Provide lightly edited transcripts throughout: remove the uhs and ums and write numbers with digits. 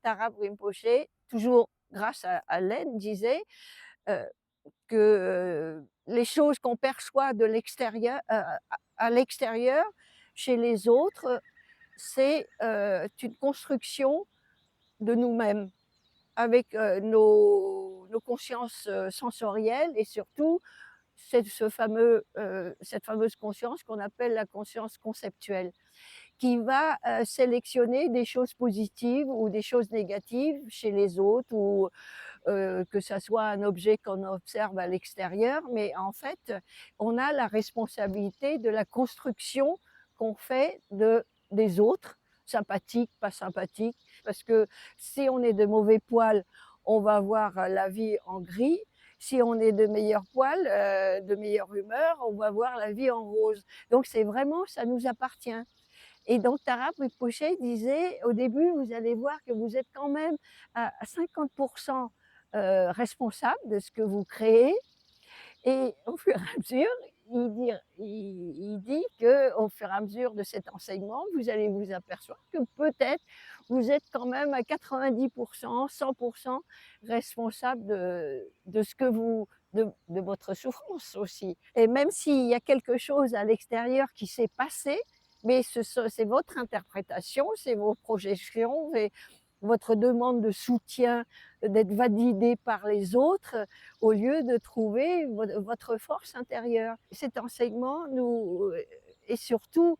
Tara Rinpoche, toujours grâce à l'aide, disait euh, que les choses qu'on perçoit de l'extérieur, à l'extérieur, chez les autres, c'est une construction de nous-mêmes, avec nos consciences sensorielles et surtout cette fameuse conscience qu'on appelle la conscience conceptuelle, qui va sélectionner des choses positives ou des choses négatives chez les autres, ou que ça soit un objet qu'on observe à l'extérieur. Mais en fait, on a la responsabilité de la construction qu'on fait des autres, sympathiques, pas sympathiques, parce que si on est de mauvais poil, on va voir la vie en gris. Si on est de meilleur poil, de meilleure humeur, on va voir la vie en rose. Donc c'est vraiment, ça nous appartient. Et donc Tara Rinpoche disait, au début, vous allez voir que vous êtes quand même à 50% responsable de ce que vous créez. Et au fur et à mesure, il dit qu'au fur et à mesure de cet enseignement, vous allez vous apercevoir que peut-être vous êtes quand même à 90%, 100% responsable de ce que de votre souffrance aussi. Et même s'il y a quelque chose à l'extérieur qui s'est passé, mais c'est votre interprétation, c'est vos projections, et votre demande de soutien, d'être validé par les autres, au lieu de trouver votre force intérieure. Cet enseignement et surtout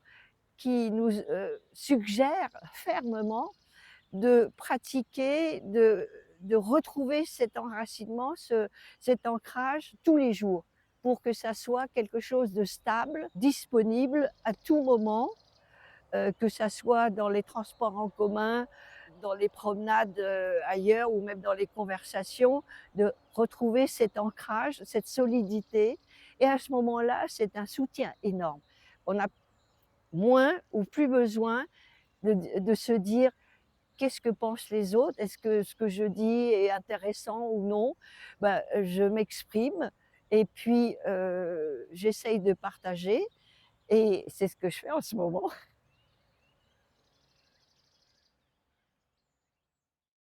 qui nous suggère fermement de pratiquer, de retrouver cet enracinement, cet ancrage tous les jours, pour que ça soit quelque chose de stable, disponible à tout moment, que ça soit dans les transports en commun, dans les promenades ailleurs, ou même dans les conversations, de retrouver cet ancrage, cette solidité. Et à ce moment-là, c'est un soutien énorme. On a moins ou plus besoin de se dire: qu'est-ce que pensent les autres? Est-ce que ce que je dis est intéressant ou non? Ben, je m'exprime et puis j'essaye de partager, et c'est ce que je fais en ce moment.